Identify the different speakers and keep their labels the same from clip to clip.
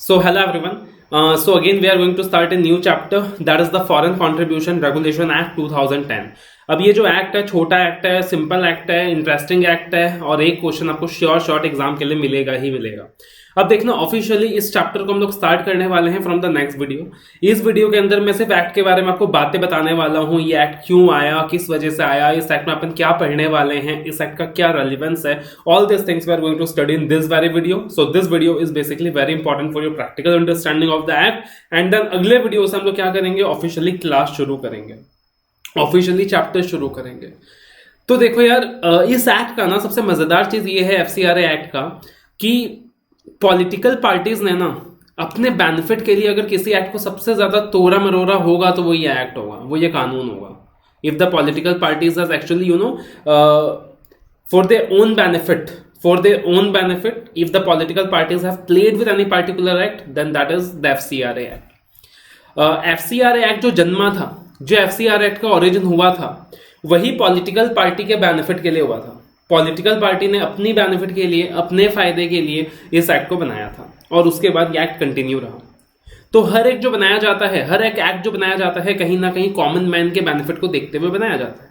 Speaker 1: So hello everyone. So again we are going to start a new chapter, that is the Foreign Contribution Regulation Act 2010. अब ये जो act है, छोटा act है, simple act है, interesting act है और एक क्वेश्चन आपको श्योर शॉर्ट एग्जाम के लिए मिलेगा ही मिलेगा। अब देखना ऑफिशियली इस चैप्टर को हम लोग स्टार्ट करने वाले हैं फ्रॉम द नेक्स्ट वीडियो। इस वीडियो के अंदर मैं सिर्फ एक्ट के बारे में आपको बातें बताने वाला हूँ, ये एक्ट क्यों आया, किस वजह से आया, इस एक्ट में अपन क्या पढ़ने वाले हैं, इस एक्ट का क्या रेलिवेंस है, all this things we are going to study in this very video. So this video is basically very important for your practical understanding of the act and then अगले वीडियो से हम लोग क्या करेंगे, ऑफिशियली क्लास शुरू करेंगे, ऑफिशियली चैप्टर शुरू करेंगे। तो देखो यार, इस एक्ट का ना सबसे मजेदार चीज ये है एफसीआरए एक्ट का कि पॉलिटिकल पार्टीज ने ना अपने बेनिफिट के लिए अगर किसी एक्ट को सबसे ज्यादा तोड़ा मरोड़ा होगा तो वो ये एक्ट होगा, वो ये कानून होगा। If the political parties has actually for their own benefit if the political parties have played with any particular act, then that is the FCRA Act. FCRA Act जो जन्मा था, जो FCRA Act का ओरिजिन हुआ था, वही political party के benefit के लिए हुआ था। पॉलिटिकल पार्टी ने अपनी बेनिफिट के लिए, अपने फायदे के लिए इस एक्ट को बनाया था और उसके बाद ये एक्ट कंटिन्यू रहा। तो हर एक जो बनाया जाता है, हर एक एक्ट जो बनाया जाता है, कहीं ना कहीं कॉमन मैन के बेनिफिट को देखते हुए बनाया जाता है।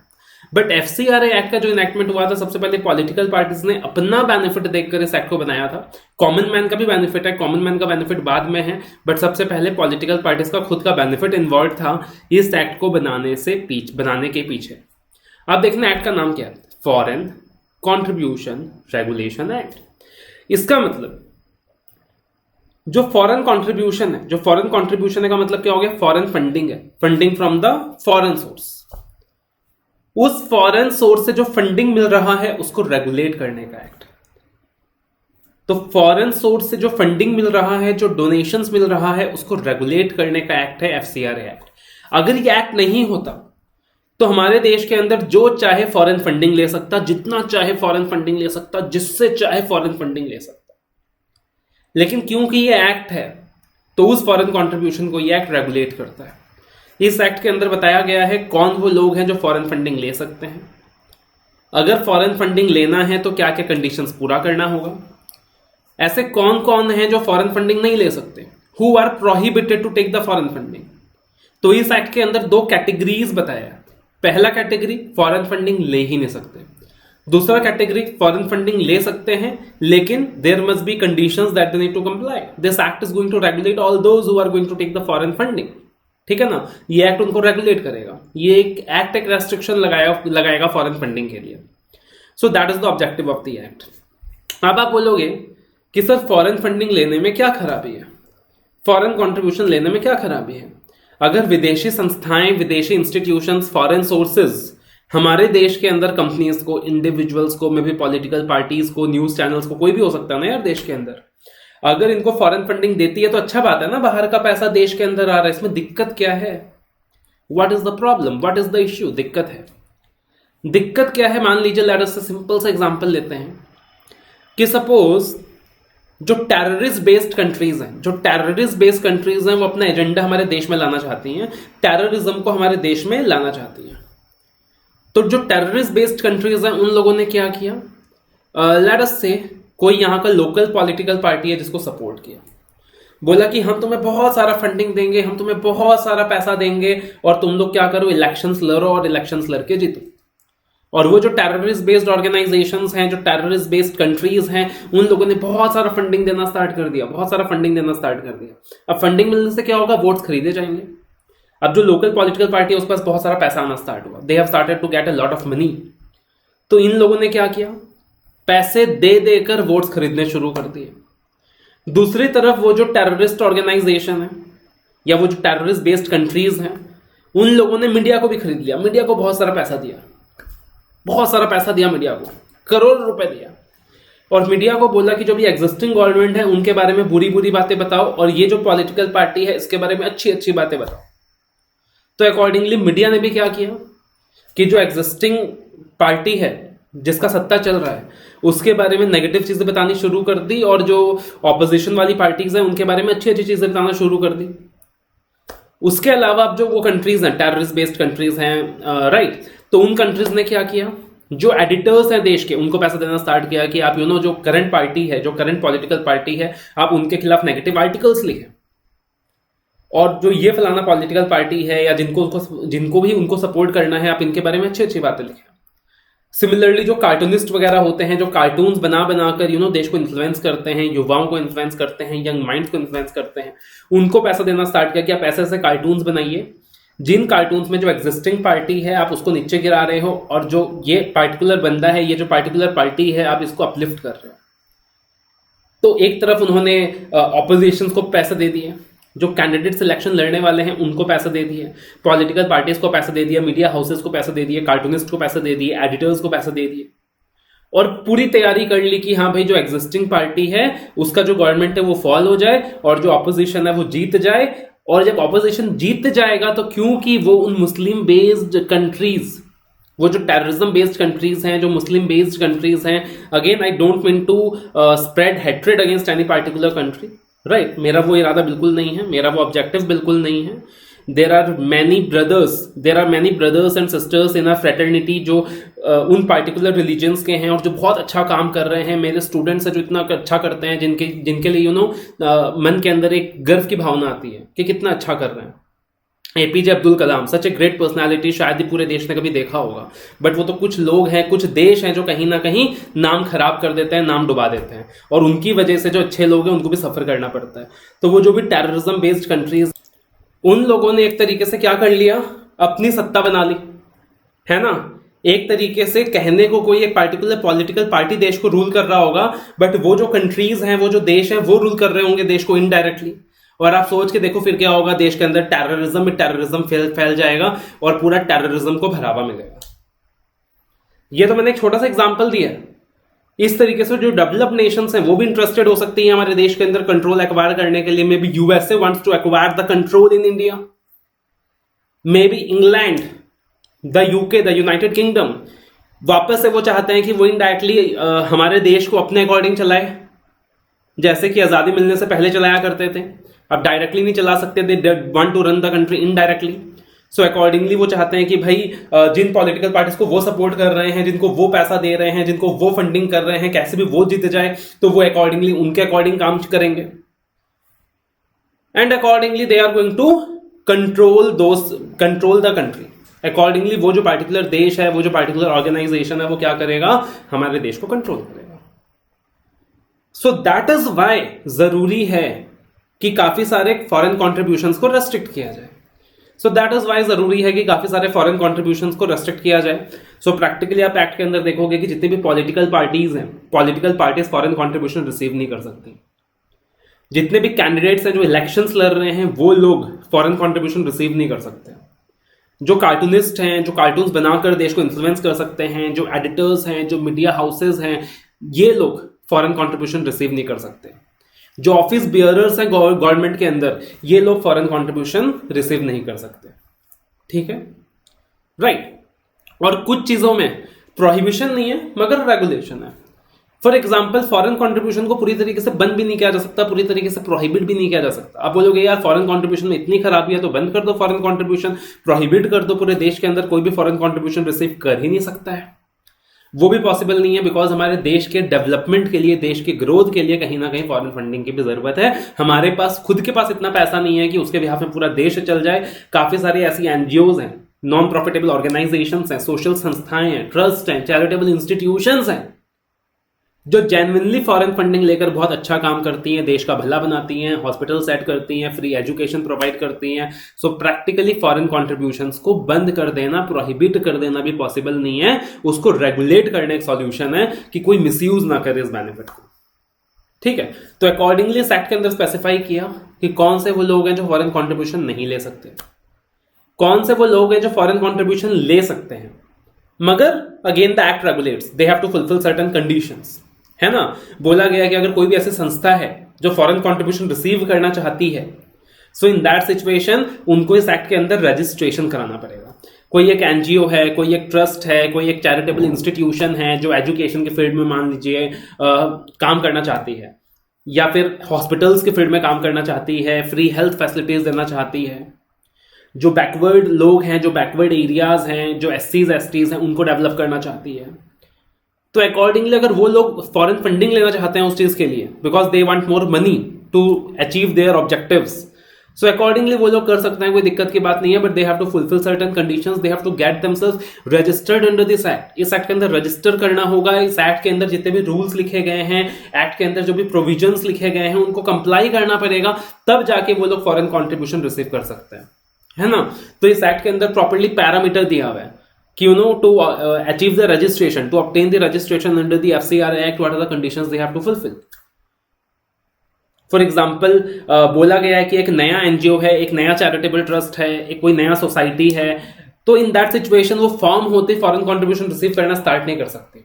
Speaker 1: बट एफसीआरए एक्ट का जो इनेक्टमेंट हुआ था, सबसे पहले पॉलिटिकल पार्टीज ने अपना बेनिफिट देखकर इस एक्ट को बनाया था। कॉमन मैन का भी बेनिफिट है, कॉमन मैन का बेनिफिट बाद में है, बट सबसे पहले पॉलिटिकल पार्टीज का खुद का बेनिफिट इन्वॉल्व था इस एक्ट को बनाने के पीछे। अब देखना एक्ट का नाम क्या है, फॉरेन कॉन्ट्रीब्यूशन रेगुलेशन एक्ट। इसका मतलब जो फॉरेन कॉन्ट्रीब्यूशन है, जो फॉरेन कॉन्ट्रीब्यूशन है का मतलब क्या हो गया, फॉरेन फंडिंग है, funding from the foreign source. उस फॉरेन सोर्स से जो फंडिंग मिल रहा है उसको रेगुलेट करने का एक्ट। तो फॉरेन सोर्स से जो फंडिंग मिल रहा है, जो डोनेशंस मिल रहा है, उसको रेगुलेट करने का एक्ट है एफसीआरए एक्ट। अगर ये एक्ट नहीं होता तो हमारे देश के अंदर जो चाहे फॉरेन फंडिंग ले सकता, जितना चाहे फॉरेन फंडिंग ले सकता, जिससे चाहे फॉरेन फंडिंग ले सकता। लेकिन क्योंकि ये एक्ट है तो उस फॉरेन कंट्रीब्यूशन को ये एक्ट रेगुलेट करता है। इस एक्ट के अंदर बताया गया है कौन वो लोग हैं जो फॉरेन फंडिंग ले सकते हैं, अगर फॉरेन फंडिंग लेना है तो क्या क्या कंडीशंस पूरा करना होगा, ऐसे कौन कौन हैं जो फॉरेन फंडिंग नहीं ले सकते, who are prohibited to take the foreign funding. तो इस एक्ट के अंदर दो कैटेगरीज बताया। पहला कैटेगरी फॉरेन फंडिंग ले ही नहीं सकते, दूसरा कैटेगरी फॉरेन फंडिंग ले सकते हैं लेकिन there must be conditions that they need to comply. This act is going to regulate all those who are going to take the foreign funding. ठीक है ना, ये एक्ट उनको रेगुलेट करेगा, ये एक रेस्ट्रिक्शन लगाएगा फॉरेन फंडिंग के लिए। सो that is the objective of the act. अब आप बोलोगे कि सर फॉरेन फंडिंग लेने में क्या खराबी है, फॉरेन कंट्रीब्यूशन लेने में क्या खराबी है। अगर विदेशी संस्थाएं, विदेशी इंस्टीट्यूशंस, फॉरेन सोर्सेज हमारे देश के अंदर कंपनीज को, इंडिविजुअल्स को, मे भी पॉलिटिकल पार्टीज को, न्यूज चैनल्स को, कोई भी हो सकता है ना यार देश के अंदर, अगर इनको फॉरेन फंडिंग देती है तो अच्छा बात है ना, बाहर का पैसा देश के अंदर आ रहा है, इसमें दिक्कत क्या है, what is the problem, what is the issue. दिक्कत है, दिक्कत क्या है, मान लीजिए लेट अस से सिंपल सा एग्जांपल लेते हैं कि सपोज जो टेररिस्ट बेस्ड कंट्रीज हैं, जो टेररिस्ट बेस्ड कंट्रीज हैं, वो अपना एजेंडा हमारे देश में लाना चाहती हैं, टेररिज्म को हमारे देश में लाना चाहती हैं। तो जो टेररिस्ट बेस्ड कंट्रीज हैं उन लोगों ने क्या किया, लेट अस से कोई यहाँ का लोकल पॉलिटिकल पार्टी है जिसको सपोर्ट किया, बोला कि हम तुम्हें बहुत सारा फंडिंग देंगे, हम तुम्हें बहुत सारा पैसा देंगे और तुम लोग क्या करो, इलेक्शंस लड़ो और इलेक्शंस लड़के जीतो। और वो जो टेररिस्ट बेस्ड ऑर्गेनाइजेशंस हैं, जो टेररिस्ट बेस्ड कंट्रीज हैं, उन लोगों ने बहुत सारा फंडिंग देना स्टार्ट कर दिया, बहुत सारा फंडिंग देना स्टार्ट कर दिया। अब फंडिंग मिलने से क्या होगा, वोट्स खरीदे जाएंगे। अब जो लोकल पॉलिटिकल पार्टी है उसके पास बहुत सारा पैसा आना स्टार्ट हुआ, they have started to get a lot of money. तो इन लोगों ने क्या किया, पैसे दे देकर वोट्स खरीदने शुरू कर दिए। दूसरी तरफ वो जो टेररिस्ट ऑर्गेनाइजेशन है या वो जो टेररिस्ट बेस्ड कंट्रीज हैं, उन लोगों ने मीडिया को भी खरीद लिया, मीडिया को बहुत सारा पैसा दिया, बहुत सारा पैसा दिया मीडिया को, करोड़ों रुपए दिया, और मीडिया को बोला कि जो भी एग्जिस्टिंग गवर्नमेंट है उनके बारे में बुरी बुरी बातें बताओ और ये जो पॉलिटिकल पार्टी है इसके बारे में अच्छी अच्छी बातें बताओ। तो अकॉर्डिंगली मीडिया ने भी क्या किया कि जो एग्जिस्टिंग पार्टी है जिसका सत्ता चल रहा है उसके बारे में नेगेटिव चीजें बतानी शुरू कर दी और जो ऑपोजिशन वाली पार्टीज हैं उनके बारे में अच्छी अच्छी चीजें बताना शुरू कर दी। उसके अलावा अब जो वो कंट्रीज हैं, टेररिस्ट बेस्ड कंट्रीज हैं, राइट, तो उन कंट्रीज ने क्या किया, जो एडिटर्स हैं देश के, उनको पैसा देना स्टार्ट किया कि आप जो करंट पार्टी है, जो करंट पॉलिटिकल पार्टी है, आप उनके खिलाफ नेगेटिव आर्टिकल्स लिखें, और जो ये फलाना पॉलिटिकल पार्टी है या जिनको भी उनको सपोर्ट करना है, आप इनके बारे में अच्छी अच्छी बातें लिखें। सिमिलरली जो कार्टूनिस्ट वगैरह होते हैं, जो कार्टून्स बना बनाकर देश को इन्फ्लुएंस करते हैं, युवाओं को इन्फ्लुएंस करते हैं, यंग माइंड्स को इन्फ्लुएंस करते हैं, उनको पैसा देना स्टार्ट किया कि आप ऐसे ऐसे कार्टून्स बनाइए जिन कार्टून्स में जो एग्जिस्टिंग पार्टी है आप उसको नीचे गिरा रहे हो, और जो ये पार्टिकुलर बंदा है, ये जो पार्टिकुलर पार्टी है, आप इसको अपलिफ्ट कर रहे हो। तो एक तरफ उन्होंने ऑपोजिशन को पैसे दे दिए, जो कैंडिडेट सिलेक्शन लड़ने वाले हैं उनको पैसे दे दिए, पॉलिटिकल पार्टीज को पैसे दे दिया, मीडिया हाउसेस को पैसे दे दिए, कार्टूनिस्ट को पैसे दे दिए, एडिटर्स को पैसे दे दिए, और पूरी तैयारी कर ली कि हाँ भाई जो एग्जिस्टिंग पार्टी है उसका जो गवर्नमेंट है वो फॉल हो जाए और जो ऑपोजिशन है वो जीत जाए। और जब ऑपोजिशन जीत जाएगा तो क्योंकि वो उन मुस्लिम बेस्ड कंट्रीज, वो जो टेररिज्म बेस्ड कंट्रीज हैं, जो मुस्लिम बेस्ड कंट्रीज हैं, again I don't mean to spread hatred against any particular country, right, मेरा वो इरादा बिल्कुल नहीं है, मेरा वो ऑब्जेक्टिव बिल्कुल नहीं है। There are many brothers and sisters in a fraternity जो उन पार्टिकुलर रिलीजन्स के हैं और जो बहुत अच्छा काम कर रहे हैं। मेरे स्टूडेंट्स हैं जो इतना अच्छा करते हैं, जिनके लिए मन के अंदर एक गर्व की भावना आती है कि कितना अच्छा कर रहे हैं। APJ Abdul Kalam, such a great personality, शायद ही पूरे देश ने कभी देखा होगा, बट वो तो कुछ लोग हैं, कुछ देश हैं जो कहीं ना कहीं नाम खराब कर देते हैं, नाम डुबा देते हैं, और उनकी वजह से जो अच्छे लोग हैं उनको भी सफर करना पड़ता है। तो वो जो भी टेररिज्म बेस्ड कंट्रीज, उन लोगों ने एक तरीके से क्या कर लिया, अपनी सत्ता बना ली, है ना। एक तरीके से कहने को कोई एक पार्टिकुलर पॉलिटिकल पार्टी देश को रूल कर रहा होगा, बट वो जो कंट्रीज हैं, वो जो देश हैं, वो रूल कर रहे होंगे देश को इनडायरेक्टली। और आप सोच के देखो फिर क्या होगा, देश के अंदर टेररिज्म फैल जाएगा और पूरा टेररिज्म को बढ़ावा मिलेगा। ये तो मैंने एक छोटा सा एग्जांपल दिया है। इस तरीके से जो डेवलप्ड नेशंस हैं वो भी इंटरेस्टेड हो सकती है हमारे देश के अंदर कंट्रोल एक्वायर करने के लिए। Maybe USA wants to acquire the control in India, maybe England, the UK, the United Kingdom, वापस से वो चाहते हैं कि वो इनडायरेक्टली हमारे देश को अपने अकॉर्डिंग चलाए, जैसे कि आजादी मिलने से पहले चलाया करते थे। अब डायरेक्टली नहीं चला सकते, they want to run the country indirectly. So accordingly वो चाहते हैं कि भाई जिन पॉलिटिकल पार्टीज को वो सपोर्ट कर रहे हैं, जिनको वो पैसा दे रहे हैं, जिनको वो फंडिंग कर रहे हैं, कैसे भी वो जीत जाए, तो वो अकॉर्डिंगली उनके अकॉर्डिंग काम करेंगे, and accordingly they are going to control the country. Accordingly वो जो पार्टिकुलर देश है, वो जो पार्टिकुलर ऑर्गेनाइजेशन है, वो क्या करेगा, हमारे देश को कंट्रोल करेगा। सो दैट इज वाई जरूरी है कि काफी सारे फॉरेन कॉन्ट्रीब्यूशंस को रेस्ट्रिक्ट किया जाए। सो दैट इज वाई जरूरी है कि काफी सारे फॉरेन कॉन्ट्रीब्यूशंस को रेस्ट्रिक्ट किया जाए। सो प्रैक्टिकली आप एक्ट के अंदर देखोगे कि जितनी भी पॉलिटिकल पार्टीज हैं, political parties foreign contribution receive नहीं कर सकती। जितने भी कैंडिडेट्स हैं जो इलेक्शंस लड़ रहे हैं, वो लोग फॉरेन कॉन्ट्रीब्यूशन रिसीव नहीं कर सकते। जो कार्टूनिस्ट हैं, जो कार्टून्स बनाकर देश को इन्फ्लुएंस कर सकते हैं, जो एडिटर्स हैं, जो मीडिया हाउसेज हैं, ये लोग फॉरेन कॉन्ट्रीब्यूशन रिसीव नहीं कर सकते। जो ऑफिस बियरर्स हैं गवर्नमेंट के अंदर, ये लोग फॉरेन कॉन्ट्रीब्यूशन रिसीव नहीं कर सकते। ठीक है, राइट। और कुछ चीजों में प्रोहिबिशन नहीं है मगर रेगुलेशन है। फॉर एग्जाम्पल, फॉरेन कॉन्ट्रीब्यूशन को पूरी तरीके से बंद भी नहीं किया जा सकता, पूरी तरीके से प्रोहिबिट भी नहीं किया जा सकता। आप बोलोगे यार फॉरेन कॉन्ट्रीब्यूशन में इतनी खराबी है तो बंद कर दो फॉरेन कॉन्ट्रीब्यूशन, प्रोहिबिट कर दो, पूरे देश के अंदर कोई भी फॉरेन कॉन्ट्रीब्यूशन रिसीव कर ही नहीं सकता है। वो भी पॉसिबल नहीं है, बिकॉज हमारे देश के डेवलपमेंट के लिए, देश के ग्रोथ के लिए कहीं ना कहीं फॉरेन फंडिंग की भी जरूरत है। हमारे पास खुद के पास इतना पैसा नहीं है कि उसके बिहाफ में पूरा देश चल जाए। काफी सारी ऐसी एनजीओज हैं, नॉन प्रॉफिटेबल ऑर्गेनाइजेशंस हैं, सोशल संस्थाएं हैं, ट्रस्ट हैं, चैरिटेबल इंस्टीट्यूशंस हैं, जो जेन्युइनली फॉरेन फंडिंग लेकर बहुत अच्छा काम करती हैं, देश का भला बनाती हैं, हॉस्पिटल सेट करती हैं, फ्री एजुकेशन प्रोवाइड करती हैं। सो प्रैक्टिकली फॉरेन कॉन्ट्रीब्यूशंस को बंद कर देना, प्रोहिबिट कर देना भी पॉसिबल नहीं है। उसको रेगुलेट करने का सॉल्यूशन है कि कोई मिसयूज ना करे इस बेनिफिट को। ठीक है, तो अकॉर्डिंगली इस एक्ट के अंदर स्पेसिफाई किया कि कौन से वो लोग हैं जो फॉरेन कॉन्ट्रीब्यूशन नहीं ले सकते, कौन से वो लोग हैं जो फॉरेन कॉन्ट्रीब्यूशन ले सकते हैं, मगर again the act regulates, they have to fulfil certain conditions, है ना। बोला गया कि अगर कोई भी ऐसी संस्था है जो फॉरेन कंट्रीब्यूशन रिसीव करना चाहती है, सो इन दैट सिचुएशन उनको इस एक्ट के अंदर रजिस्ट्रेशन कराना पड़ेगा। कोई एक एनजीओ है, कोई एक ट्रस्ट है, कोई एक चैरिटेबल इंस्टीट्यूशन है जो एजुकेशन के फील्ड में मान लीजिए काम करना चाहती है, या फिर हॉस्पिटल्स के फील्ड में काम करना चाहती है, फ्री हेल्थ फैसिलिटीज देना चाहती है, जो बैकवर्ड लोग हैं, जो बैकवर्ड एरियाज हैं, जो एससीज एसटीज हैं, उनको डेवलप करना चाहती है। तो अकॉर्डिंगली अगर वो लोग फॉरेन फंडिंग लेना चाहते हैं उस चीज के लिए, because they want more money to achieve their objectives, so accordingly वो लोग कर सकते हैं, कोई दिक्कत की बात नहीं है, but they have to fulfil certain conditions, they have to get themselves registered under this act. इस एक्ट के अंदर रजिस्टर करना होगा, इस एक्ट के अंदर जितने भी रूल्स लिखे गए हैं, एक्ट के अंदर जो भी प्रोविजंस लिखे गए हैं उनको कंप्लाई करना पड़ेगा, तब जाके वो लोग फॉरेन कॉन्ट्रीब्यूशन रिसीव कर सकते हैं, है ना। तो इस एक्ट के अंदर प्रॉपर्ली पैरामीटर दिया हुआ है कि you know to achieve the registration, to obtain the registration under the FCR act, what are the conditions they have to fulfil. For example बोला गया है कि एक नया एनजीओ है, एक नया चैरिटेबल ट्रस्ट है, एक कोई नया सोसाइटी है, तो इन दैट सिचुएशन वो फॉर्म होते फॉरेन कंट्रीब्यूशन रिसीव करना स्टार्ट नहीं कर सकते।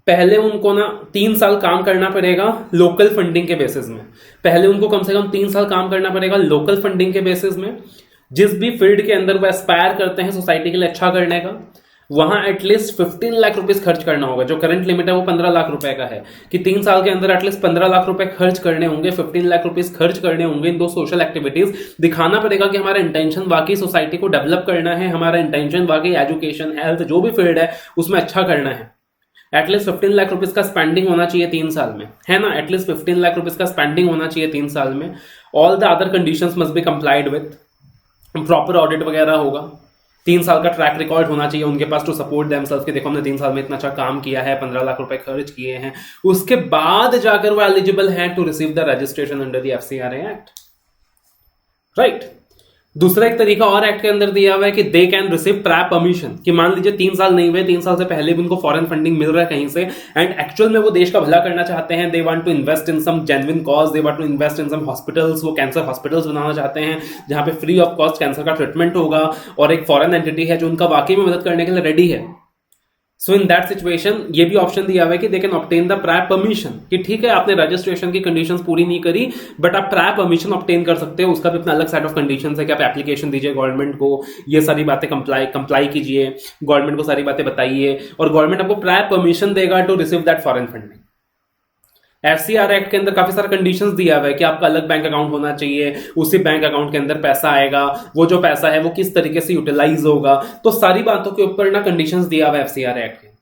Speaker 1: पहले उनको ना 3 साल काम करना पड़ेगा लोकल फंडिंग के बेसिस में, पहले उनको कम से कम 3 साल काम करना पड़ेगा लोकल फंडिंग के बेसिस में। जिस भी फील्ड के अंदर वो एस्पायर करते हैं सोसाइटी के लिए अच्छा करने का, वहां एटलीस्ट 15 लाख रुपीस खर्च करना होगा। जो करंट लिमिट है वो 15 लाख रुपए का है कि 3 साल के अंदर एटलीस्ट 15 लाख रुपए खर्च करने होंगे, 15 लाख रुपीस खर्च करने होंगे इन दो सोशल एक्टिविटीज। दिखाना पड़ेगा कि हमारा इंटेंशन वाकई सोसाइटी को डेवलप करना है, हमारा इंटेंशन वाकई एजुकेशन, हेल्थ, जो भी फील्ड है उसमें अच्छा करना है। एटलीस्ट 15 लाख रुपीस का स्पेंडिंग होना चाहिए 3 साल में, है ना। एटलीस्ट 15 लाख रुपीस का स्पेंडिंग होना चाहिए 3 साल में। All the other conditions must be complied with, proper audit वगैरह होगा, 3 साल का ट्रैक रिकॉर्ड होना चाहिए उनके पास टू सपोर्ट देमसेल्व्स कि देखो हमने 3 साल में इतना अच्छा काम किया है, 15 लाख रुपए खर्च किए हैं। उसके बाद जाकर वो एलिजिबल है to receive the registration under the FCRA act, right. दूसरा एक तरीका और एक्ट के अंदर दिया हुआ है कि they can receive prior permission, कि मान लीजिए 3 साल नहीं हुए, 3 साल से पहले भी उनको फॉरेन फंडिंग मिल रहा है कहीं से, एंड एक्चुअल में वो देश का भला करना चाहते हैं, they want to invest in some genuine cause, they want to invest in some hospitals, वो कैंसर हॉस्पिटल्स बनाना चाहते हैं जहां पे फ्री ऑफ कॉस्ट कैंसर का ट्रीटमेंट होगा, और एक फॉरेन एंटिटी है जो उनका वाकई में मदद करने के लिए रेडी है। सो इन दैट सिचुएशन ये भी ऑप्शन दिया हुआ है कि they can obtain the prior permission, कि ठीक है आपने रजिस्ट्रेशन की कंडीशंस पूरी नहीं करी बट आप प्रायर परमिशन ऑब्टेन कर सकते हो। उसका भी अपना अलग सेट ऑफ कंडीशंस है कि आप एप्लीकेशन दीजिए गवर्नमेंट को, ये सारी बातें कंप्लाई कीजिए, गवर्नमेंट को सारी बातें बताइए, और गवर्नमेंट आपको प्रायर परमिशन देगा to receive that foreign funding. FCR act के अंदर काफी सारे कंडीशंस दिया हुआ है कि आपका अलग बैंक अकाउंट होना चाहिए, उसी बैंक अकाउंट के अंदर पैसा आएगा, वो जो पैसा है वो किस तरीके से यूटिलाइज होगा, तो सारी बातों के ऊपर ना कंडीशंस दिया हुआ है एफसीआर एक्ट के अंदर।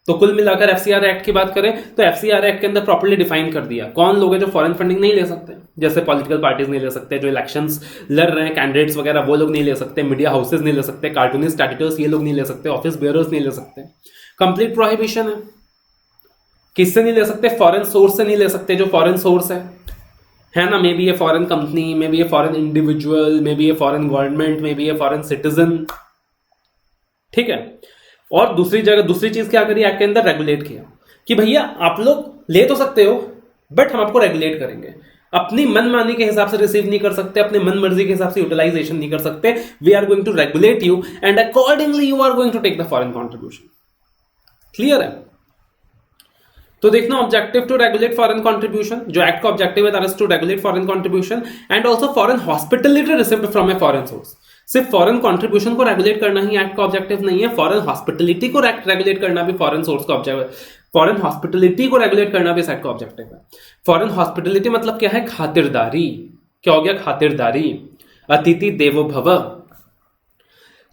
Speaker 1: तो कुल मिलाकर एफसीआर एक्ट की बात करें तो एफसीआर एक्ट के अंदर प्रॉपर्ली डिफाइन कर दिया कौन लोग हैं जो फॉरेन फंडिंग नहीं ले सकते, जैसे पॉलिटिकल पार्टीज नहीं ले सकते, जो इलेक्शंस लड़ रहे हैं कैंडिडेट्स वगैरह वो लोग नहीं ले सकते, मीडिया हाउसेज नहीं ले सकते, कार्टूनिस्ट एडिटर्स ये लोग नहीं ले सकते, ऑफिस बेयरर्स नहीं ले सकते। कंप्लीट प्रोहिबिशन है। किससे नहीं ले सकते? फॉरेन सोर्स से नहीं ले सकते, जो फॉरेन सोर्स है ना, मे बी ये फॉरेन कंपनी, मे बी ये फॉरेन इंडिविजुअल, मे बी ये फॉरेन गवर्नमेंट, मे बी ये फॉरेन सिटीजन, ठीक है। और दूसरी चीज क्या करी एक्ट के अंदर, रेगुलेट किया कि भैया आप लोग ले तो सकते हो बट हम आपको रेगुलेट करेंगे, अपनी मनमानी के हिसाब से रिसीव नहीं कर सकते, अपने मन मर्जी के हिसाब से यूटिलाइजेशन नहीं कर सकते, we are going to regulate you and accordingly you are going to take the foreign contribution. Clear है? तो देखना, objective to regulate foreign contribution, जो एक्ट का ऑब्जेक्टिव है that is to regulate foreign contribution and also foreign hospitality received from a foreign source. सिर्फ foreign contribution को regulate करना ही एक्ट का ऑब्जेक्टिव नहीं है, फॉरेन हॉस्पिटलिटी को रेगुलेट करना भी फॉरेन सोर्स का ऑब्जेक्टिव है, फॉरेन हॉस्पिटलिटी को रेगुलेट करना भी एक्ट का ऑब्जेक्टिव है। फॉरेन हॉस्पिटलिटी मतलब क्या है? खातिरदारी। क्या हो गया? खातिरदारी। अतिथि देवो भव।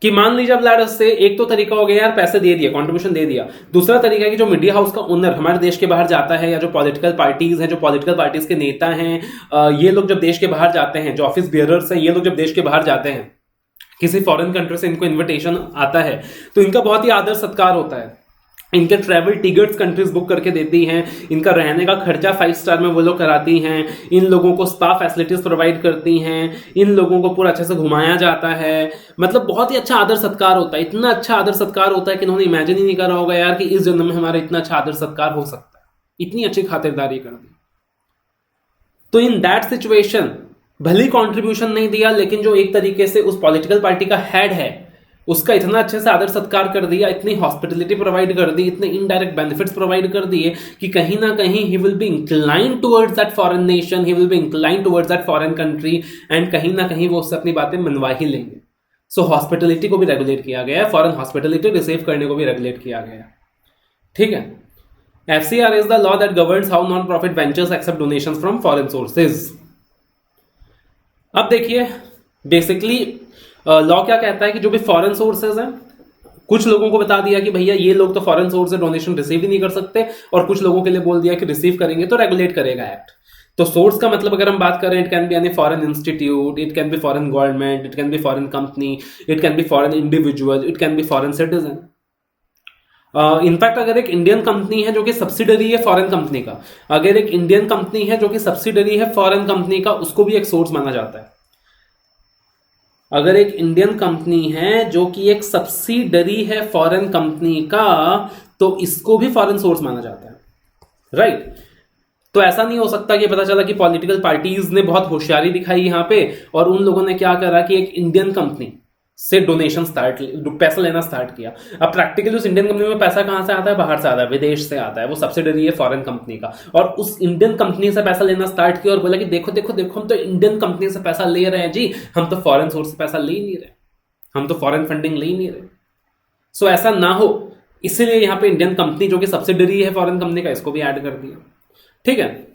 Speaker 1: कि मान लीजिए अब लाड से एक तो तरीका हो गया यार पैसे दे दिया, कंट्रीब्यूशन दे दिया, दूसरा तरीका है कि जो मीडिया हाउस का ओनर हमारे देश के बाहर जाता है, या जो पॉलिटिकल पार्टीज हैं, जो पॉलिटिकल पार्टीज के नेता हैं, ये लोग जब देश के बाहर जाते हैं, जो ऑफिस बियरर्स हैं, ये लोग जब देश के बाहर जाते हैं, किसी फॉरेन कंट्री से इनको इन्विटेशन आता है तो इनका बहुत ही आदर सत्कार होता है, इनके ट्रैवल टिकट्स कंट्रीज बुक करके देती हैं, इनका रहने का खर्चा 5 स्टार में वो लोग कराती हैं, इन लोगों को स्पा फैसिलिटीज प्रोवाइड करती हैं, इन लोगों को पूरा अच्छे से घुमाया जाता है, मतलब बहुत ही अच्छा आदर सत्कार होता है। इतना अच्छा आदर सत्कार होता है कि इन्होंने इमेजिन ही नहीं करा होगा यार कि इस जन्म में हमारा इतना अच्छा आदर सत्कार हो सकता है, इतनी अच्छी खातिरदारी कर दी। तो इन दैट सिचुएशन भले कंट्रीब्यूशन नहीं दिया, लेकिन जो एक तरीके से उस पॉलिटिकल पार्टी का हेड है उसका इतना अच्छे से आदर सत्कार कर दिया, इतनी हॉस्पिटलिटी प्रोवाइड कर दी, इतने इनडायरेक्ट बेनिफिट्स प्रोवाइड कर दिए कि कहीं ना कहीं he will be incline towards that foreign nation, he will be incline towards that foreign country, and कहीं ना कहीं वो उससे अपनी बातें मनवा ही लेंगे। सो हॉस्पिटलिटी को भी रेगुलेट किया गया है, फॉरेन हॉस्पिटलिटी रिसीव करने को भी रेगुलेट किया गया है, ठीक है। FCR is the law that governs how non-profit ventures accept donations from foreign sources. अब देखिए बेसिकली लॉ क्या कहता है कि जो भी फॉरेन सोर्सेज हैं, कुछ लोगों को बता दिया कि भैया ये लोग तो फॉरेन सोर्स से डोनेशन रिसीव ही नहीं कर सकते, और कुछ लोगों के लिए बोल दिया कि रिसीव करेंगे तो रेगुलेट करेगा एक्ट। तो सोर्स का मतलब अगर हम बात करें, it can be any foreign institute, it can be foreign government, it can be foreign company, it can be foreign individual, it can be foreign citizen. In fact अगर एक इंडियन कंपनी है जो कि सब्सिडरी है फॉरेन कंपनी का, अगर एक Indian company है जो कि सब्सिडरी है फॉरेन कंपनी का, उसको भी एक सोर्स माना जाता है। अगर एक इंडियन कंपनी है जो कि एक सब्सिडरी है फॉरेन कंपनी का, तो इसको भी फॉरेन सोर्स माना जाता है, राइट। तो ऐसा नहीं हो सकता कि पता चला कि पॉलिटिकल पार्टीज ने बहुत होशियारी दिखाई यहां पे और उन लोगों ने क्या करा कि एक इंडियन कंपनी से डोनेशन पैसा लेना स्टार्ट किया। अब प्रैक्टिकली उस इंडियन कंपनी में पैसा कहां से आता है? बाहर से आता है, विदेश से आता है, वो सब्सिडरी है फॉरेन कंपनी का, और उस इंडियन कंपनी से पैसा लेना स्टार्ट किया और बोला कि देखो देखो देखो, हम तो इंडियन कंपनी से पैसा ले रहे हैं जी, हम तो फॉरेन सोर्स से पैसा ले ही नहीं रहे, हम तो फॉरेन फंडिंग ले ही नहीं रहे। सो ऐसा ना हो, इसीलिए यहां पे इंडियन कंपनी जो कि सब्सिडरी है फॉरेन कंपनी का, इसको भी ऐड कर दिया। ठीक है,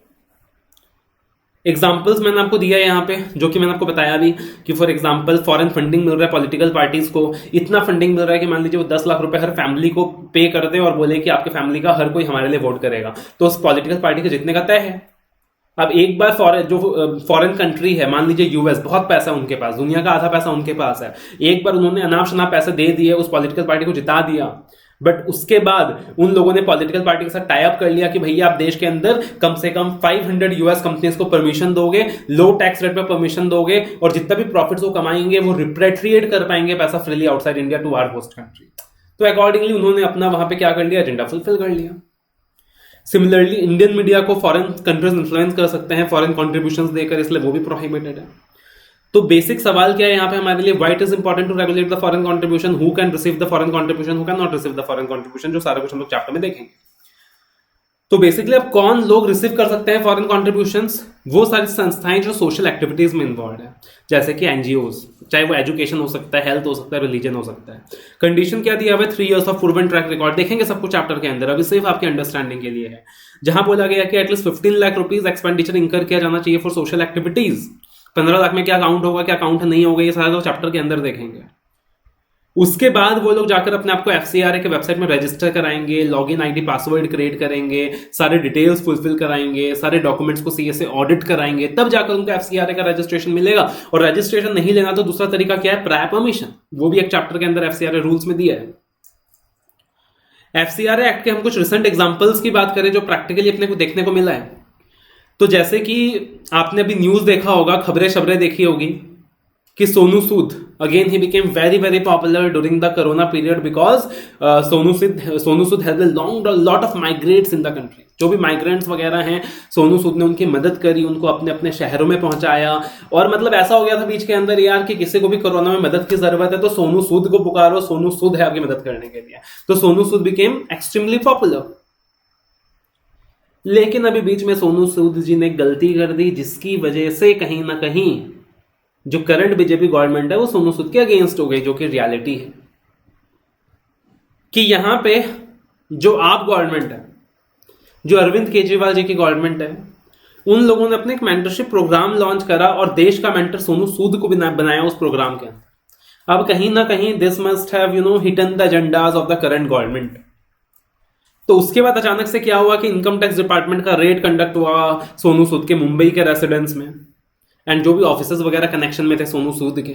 Speaker 1: एग्जाम्पल्स मैंने आपको दिया है यहाँ पे, जो कि मैंने आपको बताया भी कि फॉर एग्जाम्पल फॉरेन फंडिंग मिल रहा है पॉलिटिकल पार्टीज को, इतना फंडिंग मिल रहा है कि मान लीजिए वो 10 लाख रुपए हर फैमिली को पे कर दे और बोले कि आपके फैमिली का हर कोई हमारे लिए वोट करेगा, तो उस पॉलिटिकल पार्टी के जीतने का तय है। अब एक बार फॉरेन कंट्री है, मान लीजिए यूएस, बहुत पैसा है उनके पास, दुनिया का आधा पैसा उनके पास है, एक बार उन्होंने अनाप शनाप पैसे दे दिए, उस पॉलिटिकल पार्टी को जिता दिया, बट उसके बाद उन लोगों ने पॉलिटिकल पार्टी के साथ टाई अप कर लिया कि भैया आप देश के अंदर कम से कम 500 यूएस कंपनीज को परमिशन दोगे, लो टैक्स रेट पे परमिशन दोगे, और जितना भी प्रॉफिट्स वो कमाएंगे वो रिपेट्रिएट कर पाएंगे पैसा freely outside India to our host country. So accordingly उन्होंने अपना वहां पे क्या कर लिया, एजेंडा फुलफिल कर लिया। सिमिलरली इंडियन मीडिया को फॉरेन कंट्रीज इन्फ्लुएंस कर सकते हैं फॉरेन कॉन्ट्रीब्यूशंस देकर, इसलिए वो भी प्रोहिबिटेड है। तो बेसिक सवाल क्या है यहाँ पे हमारे लिए, why it is important to regulate the foreign contribution, who can receive the foreign contribution, who can not receive the foreign contribution, जो सारा कुछ हम लोग चैप्टर में देखेंगे। तो बेसिकली अब कौन लोग रिसीव कर सकते हैं फॉरेन कॉन्ट्रीब्यूशंस, वो सारी संस्थाएं जो सोशल एक्टिविटीज में इन्वॉल्व है, जैसे कि एनजीओज, चाहे वो एजुकेशन हो सकता है, हेल्थ हो सकता है, रिलीजन हो सकता है। कंडीशन क्या दिया हुआ है, 3 years of proven track record, देखेंगे सब कुछ चैप्टर के अंदर, अभी सिर्फ आपके अंडरस्टैंडिंग के लिए है। जहां बोला गया कि एटलीस्ट 15 लाख रुपीज एक्सपेंडिचर इंकर किया जाना चाहिए फॉर सोशल एक्टिविटीज। 15 लाख में क्या काउंट होगा, क्या काउंट नहीं होगा, ये सारा तो चैप्टर के अंदर देखेंगे। उसके बाद वो लोग जाकर अपने आप को एफसीआरए के वेबसाइट में रजिस्टर कराएंगे, लॉगिन आईडी पासवर्ड क्रिएट करेंगे, सारे डिटेल्स फुलफिल कराएंगे, सारे डॉक्यूमेंट्स को सीए से ऑडिट कराएंगे, तब जाकर उनको एफसीआरए का रजिस्ट्रेशन मिलेगा। और रजिस्ट्रेशन नहीं लेना तो दूसरा तरीका क्या है, प्रायर परमिशन, वो भी एक चैप्टर के अंदर एफसीआरए रूल्स में दिया है। एफसीआरए एक्ट के हम कुछ रिसेंट एग्जांपल्स की बात करें जो प्रैक्टिकली अपने को देखने को मिला है, तो जैसे कि आपने अभी न्यूज देखा होगा, खबरें देखी होगी कि सोनू सूद अगेन ही became very very popular during the corona period because Sonu Sood has lot of migrates in the country. जो भी माइग्रेंट्स वगैरह हैं, सोनू सूद ने उनकी मदद करी, उनको अपने अपने शहरों में पहुंचाया, और मतलब ऐसा हो गया था बीच के अंदर यार कि किसी को भी कोरोना में मदद की जरूरत है तो सोनू सूद को पुकारो, सोनू सूद है आपकी मदद करने के लिए। तो Sonu Sood became extremely popular. लेकिन अभी बीच में सोनू सूद जी ने गलती कर दी, जिसकी वजह से कहीं ना कहीं जो करंट बीजेपी गवर्नमेंट है वो सोनू सूद के अगेंस्ट हो गई, जो कि रियलिटी है कि यहां पे जो आप गवर्नमेंट है, जो अरविंद केजरीवाल जी की गवर्नमेंट है, उन लोगों ने अपने एक मेंटरशिप प्रोग्राम लॉन्च करा और देश का मेंटर सोनू सूद को भी बनाया उस प्रोग्राम के अंदर। अब कहीं ना कहीं this must have hitten the agendas of the current government. तो उसके बाद अचानक से क्या हुआ कि इनकम टैक्स डिपार्टमेंट का रेड कंडक्ट हुआ सोनू सूद के मुंबई के रेसिडेंस में, एंड जो भी ऑफिसर्स वगैरह कनेक्शन में थे सोनू सूद के,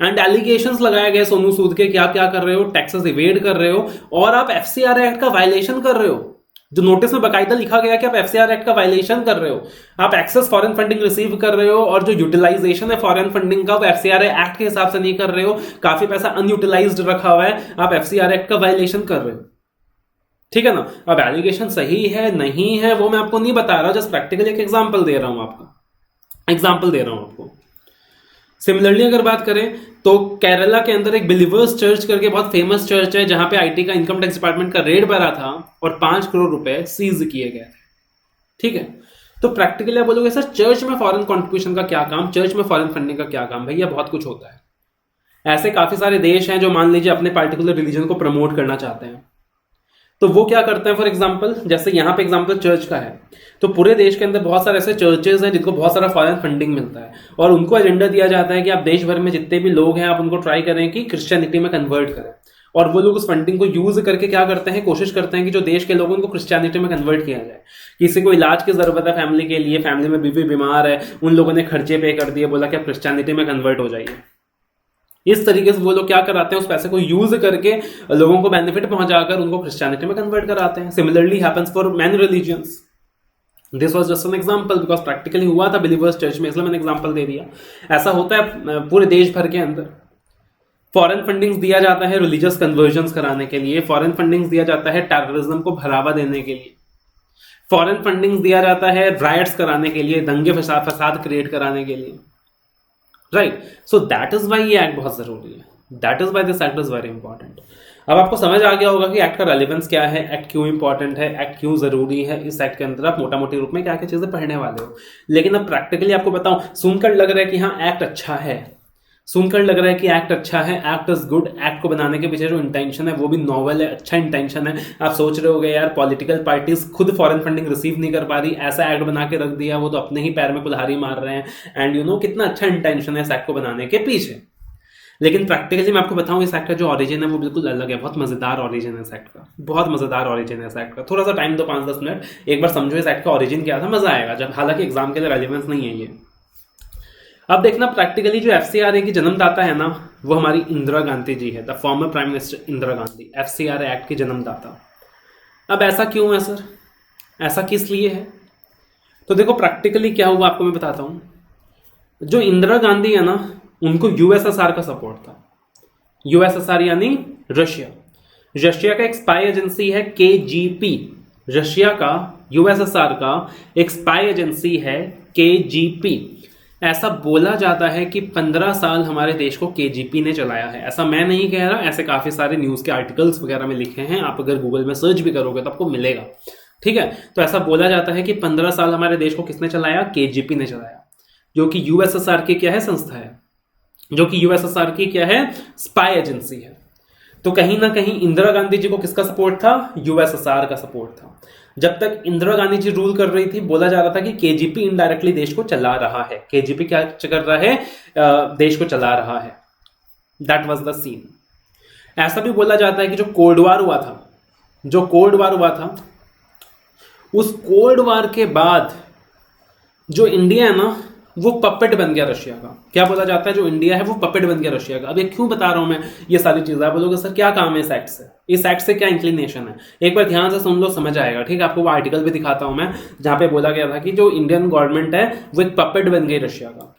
Speaker 1: एंड एलिगेशंस लगाए गए सोनू सूद के कि आप क्या कर रहे हो, टैक्सेस इवेड कर रहे हो और आप एफसीआरए एक्ट का वायलेशन कर रहे हो। जो नोटिस में बकायदा लिखा गया कि आप एफसीआरए एक्ट का वायलेशन कर रहे हो, आप एक्सेस फॉरेन फंडिंग रिसीव कर रहे हो, और जो यूटिलाइजेशन है फॉरेन फंडिंग का वो एफसीआरए एक्ट के हिसाब से नहीं कर रहे हो, काफी पैसा अनयूटिलाइज्ड रखा हुआ है, आप एफसीआरए एक्ट का वायलेशन कर रहे हो। ठीक है ना। अब एलिगेशन सही है नहीं है वो मैं आपको नहीं बता रहा, जस्ट प्रैक्टिकली एक एग्जांपल दे रहा हूं आपको। सिमिलरली अगर बात करें तो केरला के अंदर एक बिलीवर्स चर्च करके बहुत फेमस चर्च है, जहां पे आईटी का इनकम टैक्स डिपार्टमेंट का रेड भरा था और 5 करोड़ रुपए सीज किए गए थे। ठीक है, तो प्रैक्टिकली आप बोलोगे सर चर्च में फॉरेन कॉन्ट्रीब्यूशन का क्या काम, चर्च में फॉरेन फंडिंग का क्या काम? भैया बहुत कुछ होता है। ऐसे काफी सारे देश हैं जो मान लीजिए अपने पार्टिकुलर रिलीजन को प्रमोट करना चाहते हैं, तो वो क्या करते हैं, फॉर एग्जांपल जैसे यहाँ पे एग्जांपल चर्च का है, तो पूरे देश के अंदर बहुत सारे ऐसे चर्चेज हैं जिनको बहुत सारा फॉरेन फंडिंग मिलता है, और उनको एजेंडा दिया जाता है कि आप देश भर में जितने भी लोग हैं आप उनको ट्राई करें कि क्रिश्चियनिटी में कन्वर्ट करें, और वो लोग उस फंडिंग को यूज करके क्या करते हैं, कोशिश करते हैं कि जो देश के लोगों को क्रिश्चियनिटी में कन्वर्ट किया जाए। किसी को इलाज की जरूरत है फैमिली के लिए, फैमिली में बीवी बीमार है, उन लोगों ने खर्चे पे कर दिए, बोला कि आप क्रिश्चियनिटी में कन्वर्ट हो जाइए। इस तरीके से वो लोग क्या कराते हैं, उस पैसे को यूज करके लोगों को बेनिफिट पहुंचाकर उनको क्रिश्चियनिटी में कन्वर्ट कराते हैं। Similarly happens for many religions. This was just an example because practically हुआ था बिलीवर्स चर्च में, इसलिए मैंने एग्जाम्पल दे दिया। ऐसा होता है पूरे देश भर के अंदर। फॉरेन फंडिंग दिया जाता है रिलीजियस कन्वर्जन्स कराने के लिए, फॉरेन फंडिंग दिया जाता है टेररिज्म को बढ़ावा देने के लिए, फॉरेन फंडिंग दिया जाता है राइट्स कराने के लिए, दंगे फसाद क्रिएट कराने के लिए, right. So that is why ये एक्ट बहुत जरूरी है, that is why this act is very important. अब आपको समझ आ गया होगा कि एक्ट का रेलेवेंस क्या है, एक्ट क्यों इंपॉर्टेंट है, एक्ट क्यों जरूरी है। इस एक्ट के अंदर आप मोटा मोटी रूप में क्या क्या चीजें पढ़ने वाले हो। लेकिन अब प्रैक्टिकली आपको बताऊं, सुनकर लग रहा है कि हाँ एक्ट अच्छा है, सुनकर लग रहा है कि एक्ट अच्छा है, एक्ट इज गुड। एक्ट को बनाने के पीछे जो इंटेंशन है वो भी नॉवल है, अच्छा इंटेंशन है। आप सोच रहे होगे यार पॉलिटिकल पार्टीज खुद फॉरेन फंडिंग रिसीव नहीं कर पा रही, ऐसा एक्ट बना के रख दिया, वो तो अपने ही पैर में कुल्हाड़ी मार रहे हैं। एंड यू नो कितना अच्छा इंटेंशन है इस एक्ट को बनाने के पीछे। लेकिन प्रैक्टिकली मैं आपको बताऊं इस एक्ट का जो ऑरिजिन है वो बिल्कुल अलग है। बहुत मजेदार ऑरिजिन है इस एक्ट का, बहुत मजेदार ऑरिजिन है इस एक्ट का। थोड़ा सा टाइम दो, 5-10 मिनट, एक बार समझो इस एक्ट का ऑरिजिन क्या था, मजा आएगा जब, हालांकि एग्जाम के लिए रेलिवेंस नहीं है ये। अब देखना प्रैक्टिकली जो एफसीआरए की जन्मदाता है ना, वो हमारी इंदिरा गांधी जी है, the former prime minister Indira Gandhi, FCRA act की जन्मदाता। अब ऐसा क्यों है सर, ऐसा किस लिए है? तो देखो प्रैक्टिकली क्या हुआ आपको मैं बताता हूं। जो इंदिरा गांधी है ना, उनको यूएसएसआर का सपोर्ट था। यूएसएसआर यानी रशिया, रशिया का एक स्पाई एजेंसी है केजीपी, रशिया का यूएसएसआर का एक स्पाई एजेंसी है केजीपी। ऐसा बोला जाता है कि 15 साल हमारे देश को केजीपी ने चलाया है। ऐसा मैं नहीं कह रहा, ऐसे काफी सारे न्यूज के आर्टिकल्स वगैरह में लिखे हैं, आप अगर गूगल में सर्च भी करोगे तो आपको मिलेगा, ठीक है। तो ऐसा बोला जाता है कि 15 साल हमारे देश को किसने चलाया, केजीपी ने चलाया, जो कि यूएसएसआर की क्या है, संस्था है, जो कि यूएसएसआर की क्या है, स्पाई एजेंसी है। तो कहीं ना कहीं इंदिरा गांधी जी को किसका सपोर्ट था, यूएसएसआर का सपोर्ट था। जब तक इंदिरा गांधी जी रूल कर रही थी, बोला जा रहा था कि केजीपी इनडायरेक्टली देश को चला रहा है। केजीपी क्या कर रहा है, देश को चला रहा है। That was the scene. ऐसा भी बोला जाता है कि जो कोल्ड वार हुआ था, जो कोल्ड वार हुआ था, उस कोल्ड वार के बाद जो इंडिया है ना, वो पपेट बन गया रशिया का। क्या बोला जाता है, जो इंडिया है वो पपेट बन गया रशिया का। अब ये क्यों बता रहा हूं मैं ये सारी चीजें, आप बोलोगे सर क्या काम है इस एक्ट से, इस एक्ट से क्या इंक्लिनेशन है। एक बार ध्यान से सुन लो, समझ आएगा, ठीक है। आपको वो आर्टिकल भी दिखाता हूं मैं, जहां पे बोला गया था कि जो इंडियन गवर्नमेंट है वो एक पपेट बन गई रशिया का।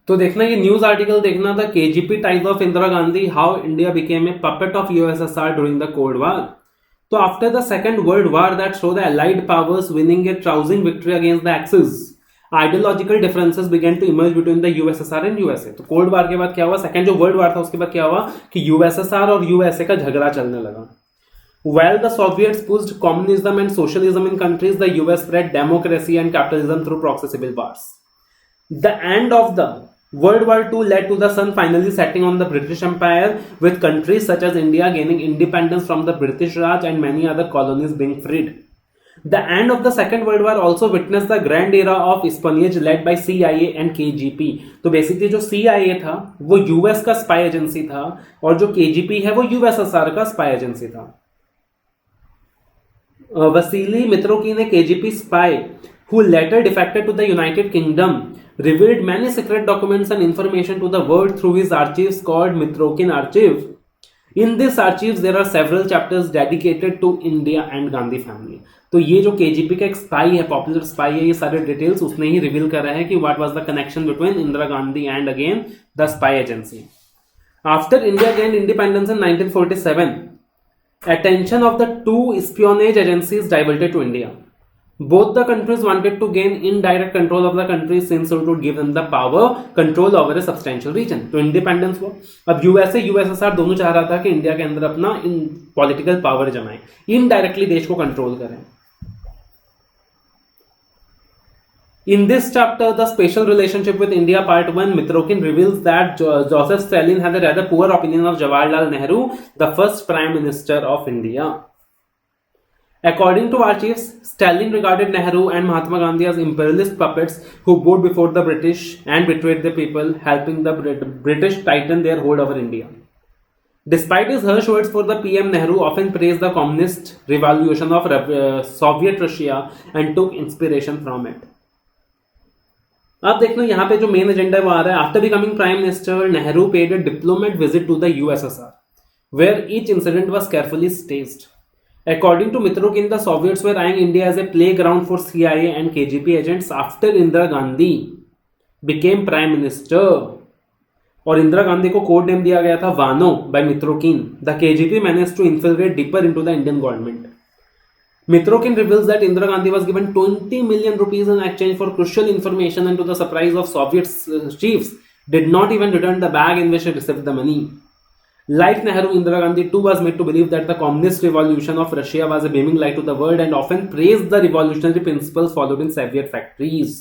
Speaker 1: तो देखना ये न्यूज आर्टिकल देखना था, KGB ties of Indira Gandhi, how India became a puppet of USSR during the cold war. तो after the second world war that show the allied powers winning a trouncing victory against the axis, ideological differences began to emerge between the USSR and USA. तो cold war के बाद क्या हुआ, second जो world war था उसके बाद क्या हुआ कि यूएसएसआर और यूएसए का झगड़ा चलने लगा। While the Soviets pushed communism and socialism in countries, the US spread democracy and capitalism through proxy civil wars. The end of the World War II led to the sun finally setting on the British Empire, with countries such as India gaining independence from the British Raj and many other colonies being freed. The end of the Second World War also witnessed the grand era of espionage led by CIA and KGB. तो basically जो CIA था वो US का spy agency था, और जो KGB है वो यूएसएसआर का स्पाई एजेंसी था। Vasily Mitrokhin, a KGB spy who later defected to the United Kingdom, revealed many secret documents and information to the world through his archives called Mitrokhin Archive. In these archives there are several chapters dedicated to India and Gandhi family. तो ये जो KGP का एक spy है, popular spy है, ये सारे details उसने ही रिवील करा है कि what was the connection between Indira Gandhi and again the spy agency. After India gained independence in 1947, attention of the two espionage agencies diverted to India. Both the countries wanted to gain indirect control of the country since it would give them the power control over a substantial region. तो independence हुआ, अब USA USSR दोनों चाह रहा था कि India के अंदर अपना पॉलिटिकल पावर जमाएं, इनडायरेक्टली देश को कंट्रोल करें। In this chapter, The Special Relationship with India Part 1, Mitrokhin reveals that Joseph Stalin had a rather poor opinion of Jawaharlal Nehru, the first Prime Minister of India. According to archives, Stalin regarded Nehru and Mahatma Gandhi as imperialist puppets who bowed before the British and betrayed the people, helping the British tighten their hold over India. Despite his harsh words for the PM, Nehru often praised the communist revolution of Soviet Russia and took inspiration from it. अब देखना यहाँ पे जो main agenda है वो आ रहा है. After becoming prime minister, Nehru paid a diplomat visit to the USSR, where each incident was carefully staged. According to Mitrokin, the Soviets were eyeing India as a playground for CIA and KGB agents after Indira Gandhi became prime minister. और इंदिरा गांधी को code name दिया गया था वानो by Mitrokhin. The KGB managed to infiltrate deeper into the Indian government. Mitrokin reveals that Indira Gandhi was given 20 million rupees in exchange for crucial information, and to the surprise of Soviet chiefs, did not even return the bag in which he received the money. Like Nehru, Indira Gandhi too was made to believe that the communist revolution of Russia was a beaming light to the world, and often praised the revolutionary principles followed in Soviet factories.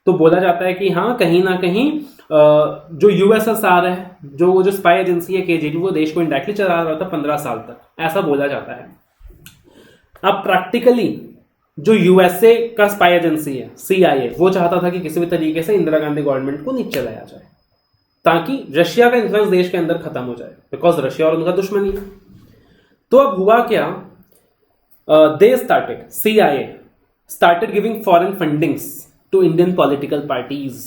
Speaker 1: तो बोला जाता है कि हाँ, कहीं ना कहीं जो यूएसएसआर है, जो स्पाई एजेंसी है केजीबी, वो देश को इंडायरेक्टली चला रहा था 15 साल तक, ऐसा बोला जाता है. अब प्रैक्टिकली जो यूएसए का स्पाई एजेंसी है सीआईए, वो चाहता था कि किसी भी तरीके से इंदिरा गांधी गवर्नमेंट को नीचे लाया जाए ताकि रशिया का इन्फ्लुएंस देश के अंदर खत्म हो जाए, बिकॉज रशिया और उनका दुश्मनी है. तो अब हुआ क्या, they started, CIA started giving foreign fundings to Indian political parties,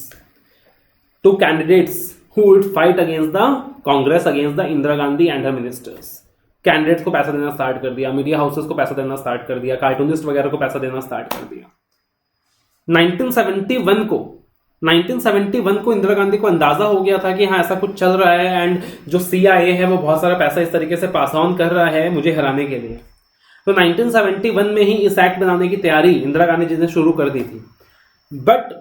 Speaker 1: to candidates who would fight against the Congress, against the Indira Gandhi and her ministers. Candidates को पैसा देना स्टार्ट कर दिया, मीडिया हाउसेस को पैसा देना स्टार्ट कर दिया, कार्टूनिस्ट वगैरह को पैसा देना स्टार्ट कर दिया. 1971 को इंदिरा गांधी को अंदाजा हो गया था कि हाँ, ऐसा कुछ चल रहा है, एंड जो सीआईए है वो बहुत सारा पैसा इस तरीके से पास ऑन कर रहा है मुझे हराने के लिए. तो 1971 में ही इस एक्ट बनाने की तैयारी इंदिरा गांधी जी ने शुरू कर दी थी. बट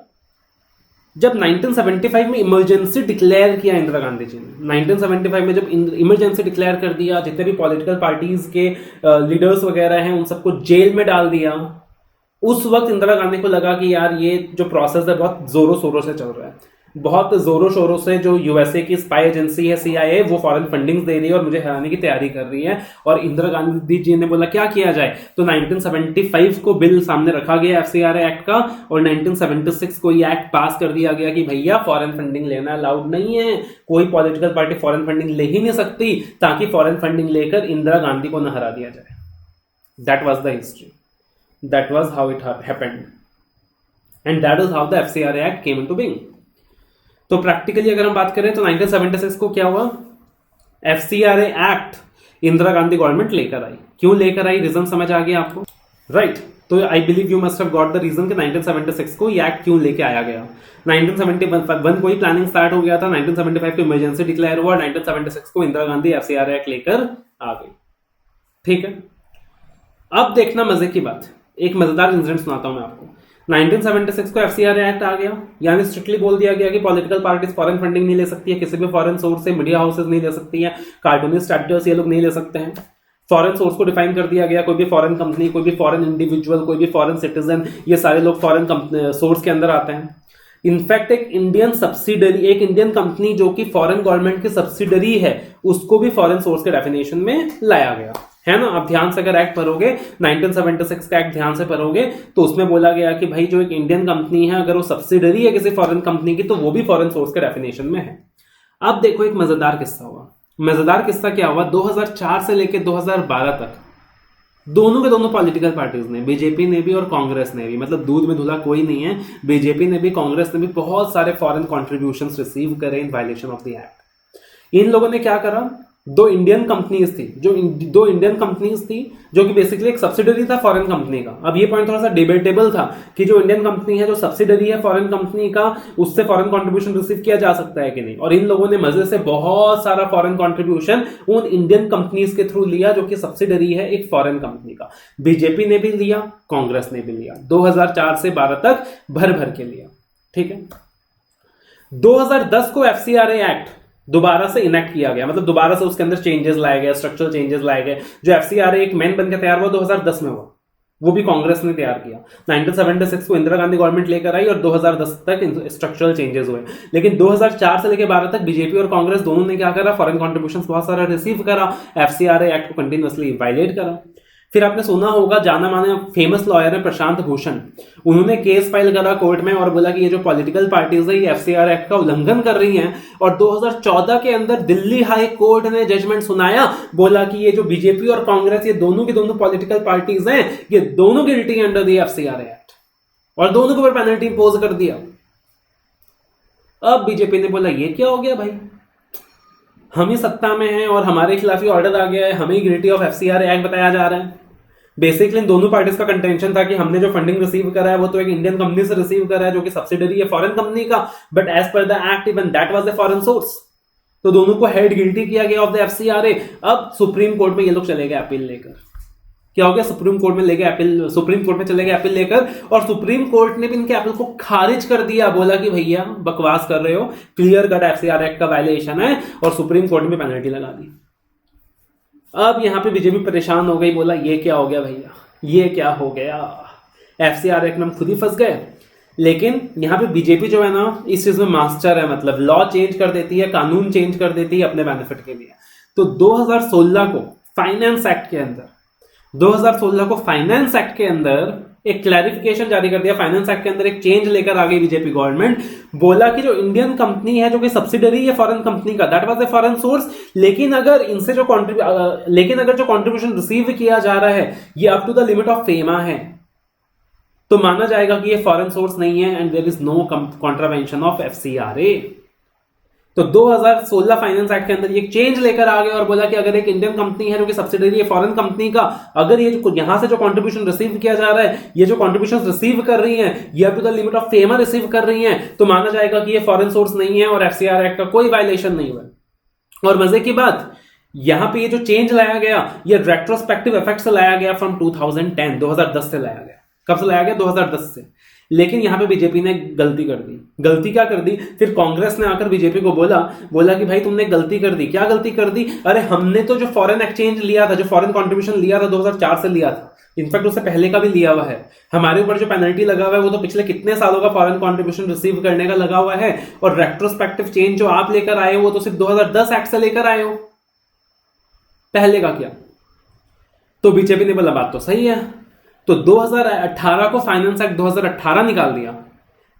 Speaker 1: जब 1975 में इमरजेंसी डिक्लेयर किया इंदिरा गांधी जी ने, 1975 में जब इमरजेंसी डिक्लेयर कर दिया, जितने भी पॉलिटिकल पार्टीज के लीडर्स वगैरह हैं उन सबको जेल में डाल दिया, उस वक्त इंदिरा गांधी को लगा कि यार ये जो प्रोसेस है बहुत जोरों शोरों से चल रहा है, बहुत जोरों शोरों से जो यूएसए की स्पाई एजेंसी है सीआईए, वो फॉरेन फंडिंग्स दे रही है और मुझे हराने की तैयारी कर रही है. और इंदिरा गांधी जी ने बोला क्या किया जाए, तो 1975 को बिल सामने रखा गया एफसीआरए एक्ट का, और 1976 को ये एक्ट पास कर दिया गया कि भैया फॉरेन फंडिंग लेना अलाउड नहीं है, कोई पॉलिटिकल पार्टी फॉरेन फंडिंग ले ही नहीं सकती, ताकि फॉरेन फंडिंग लेकर इंदिरा गांधी को न हरा दिया जाए. That was the history, that was how it happened, and that is how the FCRA act came into being. तो प्रैक्टिकली अगर हम बात करें तो 1976 को क्या हुआ, FCRA act Indira Gandhi government लेकर आई. क्यों लेकर आई, रीजन समझ आ गया आपको, राइट? तो I believe you must have got the reason कि 1976 को ये एक्ट क्यों लेके आया गया. 1971 को ही प्लानिंग स्टार्ट हो गया था, 1975 को इमरजेंसी डिक्लेयर हुआ, 1976 को इंदिरा गांधी एफसीआरए एक्ट लेकर आ गई. ठीक है, अब देखना मजे की बात, एक मजेदार इंसिडेंट सुनाता हूं मैं आपको. 1976 को एफसीआरए एक्ट आ गया, यानी स्ट्रिक्टली बोल दिया गया कि पॉलिटिकल पार्टीज फॉरेन फंडिंग नहीं ले सकती है, किसी भी फॉरेन सोर्स से, मीडिया हाउसेस नहीं ले सकती है, कार्टूनिस्ट एक्टर्स ये लोग नहीं ले सकते हैं. फॉरेन सोर्स को डिफाइन कर दिया गया, कोई भी फॉरेन कंपनी, कोई भी फॉरेन इंडिविजुअल, कोई भी फॉरेन सिटीजन, ये सारे लोग फॉरेन सोर्स के अंदर आते हैं. इनफैक्ट एक इंडियन सब्सिडरी, एक इंडियन कंपनी जो कि फॉरेन गवर्नमेंट की सब्सिडरी है, उसको भी फॉरेन सोर्स के डेफिनेशन में लाया गया है ना. आप ध्यान से अगर एक्ट पढ़ोगे, 1976 का एक्ट ध्यान से पढ़ोगे, तो उसमें बोला गया कि भाई जो एक इंडियन कंपनी है, अगर वो सब्सिडरी है किसी फॉरेन कंपनी की, तो वो भी फॉरेन सोर्स के डेफिनेशन में है. अब देखो एक मजेदार किस्सा हुआ. मजेदार किस्सा क्या हुआ, 2004 से लेकर 2012 तक दोनों के दोनों पॉलिटिकल पार्टीज ने, बीजेपी ने भी और कांग्रेस ने भी, मतलब दूध में धुला कोई नहीं है, बीजेपी ने भी कांग्रेस ने भी बहुत सारे फॉरेन कॉन्ट्रीब्यूशंस रिसीव करे in violation of the act. इन लोगों ने क्या करा, दो इंडियन कंपनीज थी जो कि बेसिकली एक सब्सिडरी था फॉरेन कंपनी का. अब ये पॉइंट थोड़ा सा डिबेटेबल था कि जो इंडियन कंपनी है, जो सब्सिडरी है फॉरेन कंपनी का, उससे फॉरेन कंट्रीब्यूशन रिसीव किया जा सकता है कि नहीं. और इन लोगों ने मजे से बहुत सारा फॉरेन कंट्रीब्यूशन उन इंडियन कंपनीज के थ्रू लिया जो कि सब्सिडरी है एक फॉरेन कंपनी का. बीजेपी ने भी लिया, कांग्रेस ने भी लिया, 2004 से 12 तक भर भर के लिया. ठीक है, 2010 को एफसीआरए एक्ट दोबारा से इनेक्ट किया गया, मतलब दोबारा से उसके अंदर चेंजेस लाए गए, स्ट्रक्चरल चेंजेस लाए गए. जो एफसीआरए एक मेन बनकर तैयार हुआ 2010 में हुआ, वो भी कांग्रेस ने तैयार किया. 1976 को इंदिरा गांधी गवर्नमेंट लेकर आई और 2010 तक स्ट्रक्चरल चेंजेस हुए. लेकिन 2004 से लेकर 12 तक बीजेपी और कांग्रेस दोनों ने क्या करा, फॉरेन कॉन्ट्रीब्यूशन बहुत सारा रिसीव करा, एफसीआरए एक्ट को कंटिन्यूअसली वायलेट करा. फिर आपने सुना होगा, जाना माना फेमस लॉयर है प्रशांत भूषण, उन्होंने केस फाइल करा कोर्ट में और बोला कि ये जो पॉलिटिकल पार्टीज है ये एफसीआर एक्ट का उल्लंघन कर रही हैं। और 2014 के अंदर दिल्ली हाई कोर्ट ने जजमेंट सुनाया, बोला कि ये जो बीजेपी और कांग्रेस, ये दोनों की दोनों पॉलिटिकल पार्टीज हैं, ये दोनों guilty under the FCR act, और दोनों के ऊपर पेनल्टी इंपोज कर दिया। अब बीजेपी ने बोला ये क्या हो गया भाई, हम ही सत्ता में हैं और हमारे खिलाफ ही ऑर्डर आ गया है, हमें गिल्टी ऑफ एफसीआर एक्ट बताया जा रहा है। बेसिकली इन दोनों पार्टीज का कंटेंशन था कि हमने जो फंडिंग रिसीव करा है वो तो एक इंडियन कंपनी से रिसीव करा है जो कि सब्सिडरी है फॉरेन कंपनी का, but as per the act even that was a foreign source. तो दोनों को हेड गिल्टी किया गया ऑफ द एफसीआरए। अब सुप्रीम कोर्ट में ये लोग चले गए अपील लेकर। क्या हो गया, सुप्रीम कोर्ट में चले गए अपील लेकर, और सुप्रीम कोर्ट ने भी इनके अपील को खारिज कर दिया। बोला कि भैया बकवास कर रहे हो, क्लियर कट एफसीआर एक्ट का वायलेशन है, और सुप्रीम कोर्ट में पेनल्टी लगा दी। अब यहां पे बीजेपी परेशान हो गई, बोला ये क्या हो गया भैया, ये क्या हो गया, एफसीआर एक्ट में हम खुद ही फंस गए। लेकिन यहां पे बीजेपी जो है ना इस चीज में मास्टर है, मतलब लॉ चेंज कर देती है, कानून चेंज कर देती है अपने बेनिफिट के लिए। तो 2016 को फाइनेंस एक्ट के अंदर एक क्लैरिफिकेशन जारी कर दिया। फाइनेंस एक्ट के अंदर एक चेंज लेकर आ गई बीजेपी गवर्नमेंट। बोला कि जो इंडियन कंपनी है जो कि सब्सिडरी है फॉरेन कंपनी का, that was a foreign source, लेकिन अगर जो कंट्रीब्यूशन रिसीव किया जा रहा है ये up to the limit of FEMA है, तो माना जाएगा कि ये फॉरेन सोर्स नहीं है and there is no contravention of FCRA. तो 2016 फाइनेंस एक्ट के अंदर ये चेंज लेकर आ गए और बोला कि अगर एक इंडियन कंपनी है जो कि सब्सिडरी है फॉरेन कंपनी का, अगर ये यहां से जो कंट्रीब्यूशन रिसीव किया जा रहा है, ये जो कंट्रीब्यूशन रिसीव कर रही है ये up to the limit of FEMA receive कर रही है, तो माना जाएगा कि ये फॉरेन सोर्स नहीं है और एफसीआर एक्ट का कोई वायलेशन नहीं हुआ। और मजे की बात, यहां पे ये जो चेंज लाया गया ये रेट्रोस्पेक्टिव इफेक्ट से लाया गया फ्रॉम 2010 से लाया गया। कब से लाया गया? 2010 से। लेकिन यहां पे बीजेपी ने गलती कर दी। गलती क्या कर दी? फिर कांग्रेस ने आकर बीजेपी को बोला कि भाई तुमने गलती कर दी। क्या गलती कर दी? अरे हमने तो जो फॉरेन एक्सचेंज लिया था, जो फॉरेन कंट्रीब्यूशन लिया था 2004 से लिया था, इनफैक्ट उससे पहले का भी लिया हुआ है। हमारे ऊपर जो पेनल्टी लगा हुआ है वो तो पिछले कितने सालों का फॉरेन कंट्रीब्यूशन रिसीव करने का लगा हुआ है। और रेट्रोस्पेक्टिव चेंज जो आप लेकर आए हो वो तो सिर्फ 2010 एक्ट से लेकर आए हो, पहले का क्या? तो बीजेपी ने बोला बात तो सही है, तो 2018 को फाइनेंस एक्ट 2018 निकाल दिया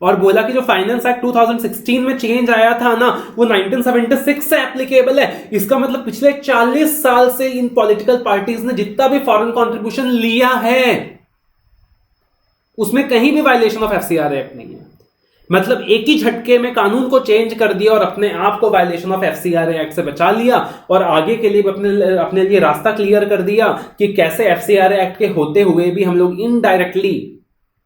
Speaker 1: और बोला कि जो फाइनेंस एक्ट 2016 में चेंज आया था ना वो 1976 से एप्लीकेबल है। इसका मतलब पिछले 40 साल से इन पॉलिटिकल पार्टीज ने जितना भी फॉरेन कंट्रीब्यूशन लिया है उसमें कहीं भी वायलेशन ऑफ एफसीआर एक्ट नहीं है। मतलब एक ही झटके में कानून को चेंज कर दिया और अपने आप को वायलेशन ऑफ एफसीआर एक्ट से बचा लिया और आगे के लिए अपने लिए रास्ता क्लियर कर दिया कि कैसे एफसीआर एक्ट के होते हुए भी हम लोग इनडायरेक्टली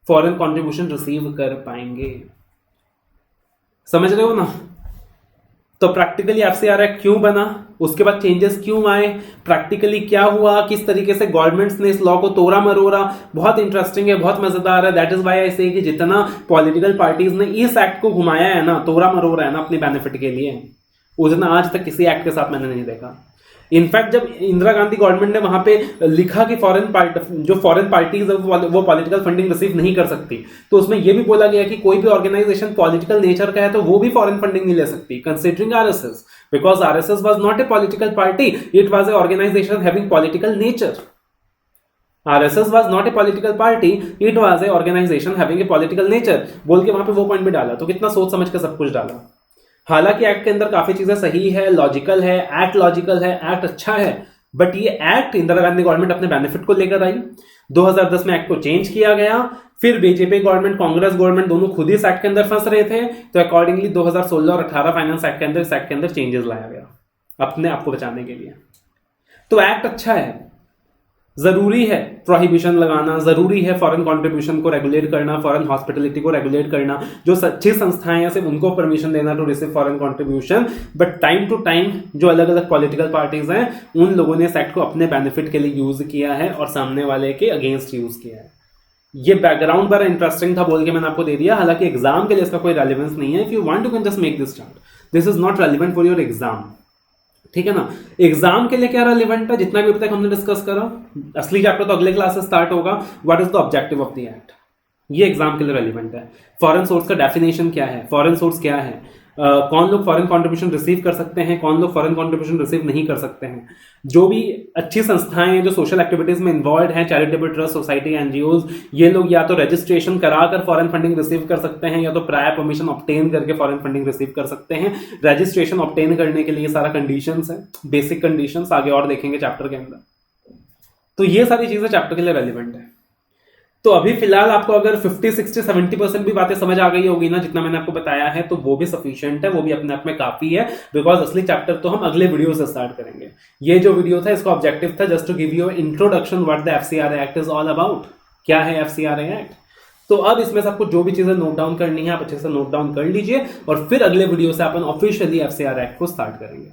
Speaker 1: फॉरेन कंट्रीब्यूशन रिसीव कर पाएंगे। समझ रहे हो ना? तो प्रैक्टिकली एफसीआर एक्ट क्यों बना, उसके बाद चेंजेस क्यों आए, प्रैक्टिकली क्या हुआ, किस तरीके से गवर्नमेंट्स ने इस लॉ को तोड़ा मरोड़ा, बहुत इंटरेस्टिंग है, बहुत मजेदार है। दैट इज व्हाई आई से कि जितना पॉलिटिकल पार्टीज ने इस एक्ट को घुमाया है ना, तोड़ा मरोड़ा है ना अपने बेनिफिट के लिए, उतना आज तक किसी एक्ट के साथ मैंने नहीं देखा। इनफैक्ट जब इंदिरा गांधी गवर्नमेंट ने वहां पे लिखा कि जो फॉरेन पार्टीज है वो पॉलिटिकल फंडिंग रिसीव नहीं कर सकती, तो उसमें यह भी बोला गया कि कोई भी ऑर्गेनाइजेशन पॉलिटिकल नेचर का है तो वो भी फॉरेन फंडिंग नहीं ले सकती, considering RSS, because RSS was not a political party, it was a organisation having political nature. RSS was not a political party, it was a organisation having a political nature, बोल के वहां पे वो point भी डाला। तो कितना सोच समझ के सब कुछ डाला। हालांकि एक्ट के अंदर काफी चीजें सही है, लॉजिकल है, एक्ट लॉजिकल है, एक्ट अच्छा है, बट ये एक्ट इंदिरा गांधी गवर्नमेंट अपने बेनिफिट को लेकर आई। 2010 में एक्ट को चेंज किया गया, फिर बीजेपी गवर्नमेंट, कांग्रेस गवर्नमेंट दोनों खुद ही इस एक्ट के अंदर फंस रहे थे, तो अकॉर्डिंगली 2016 और 18 फाइनेंस एक्ट के अंदर इस एक्ट के अंदर चेंजेस लाया गया अपने आप को बचाने के लिए। तो एक्ट अच्छा है, जरूरी है प्रोहिबिशन लगाना, जरूरी है फॉरेन कंट्रीब्यूशन को रेगुलेट करना, फॉरेन हॉस्पिटलिटी को रेगुलेट करना, जो अच्छी संस्थाएं हैं सिर्फ उनको परमिशन देना to receive foreign contribution. But time to time जो अलग अलग पॉलिटिकल पार्टीज हैं उन लोगों ने इस एक्ट को अपने बेनिफिट के लिए यूज किया है और सामने वाले के अगेंस्ट यूज किया है। ये बैकग्राउंड बड़ा इंटरेस्टिंग था बोल के मैंने आपको दे दिया। हालांकि एग्जाम के लिए इसका कोई रेलिवेंस नहीं है। If you want you can just make this chart, this is not relevant for your exam, ठीक है ना? एग्जाम के लिए क्या रेलिवेंट है, जितना भी अभी तक हमने डिस्कस करा, असली चैप्टर तो अगले क्लास से स्टार्ट होगा। What is the objective of the act, ये एग्जाम के लिए रेलिवेंट है। फॉरेन सोर्स का डेफिनेशन क्या है, फॉरेन सोर्स क्या है, कौन लोग फॉरेन कंट्रीब्यूशन रिसीव कर सकते हैं, कौन लोग फॉरेन कंट्रीब्यूशन रिसीव नहीं कर सकते हैं। जो भी अच्छी संस्थाएं हैं जो सोशल एक्टिविटीज में इन्वॉल्व हैं, चैरिटेबल ट्रस्ट, सोसाइटी, एनजीओज, ये लोग या तो रजिस्ट्रेशन कराकर फॉरेन फंडिंग रिसीव कर सकते हैं या तो प्रायर परमिशन ऑब्टेन करके फॉरेन फंडिंग रिसीव कर सकते हैं। रजिस्ट्रेशन ऑब्टेन करने के लिए सारा कंडीशंस है, बेसिक कंडीशंस आगे और देखेंगे चैप्टर के अंदर। तो ये सारी चीजें चैप्टर के लिए रेलिवेंट है। तो अभी फिलहाल आपको अगर 50, 60, 70% भी बातें समझ आ गई होगी ना, जितना मैंने आपको बताया है, तो वो भी सफिशिएंट है, वो भी अपने आप में काफी है। बिकॉज असली चैप्टर तो हम अगले वीडियो से स्टार्ट करेंगे। ये जो वीडियो था इसका ऑब्जेक्टिव था just to give you introduction what the FCRA act is all about, क्या है एफसीआरए एक्ट। तो अब इसमें से आपको जो भी चीजें नोट डाउन करनी है आप अच्छे से नोट डाउन कर लीजिए और फिर अगले वीडियो से अपन ऑफिशियली एफसीआरए एक्ट को स्टार्ट करेंगे।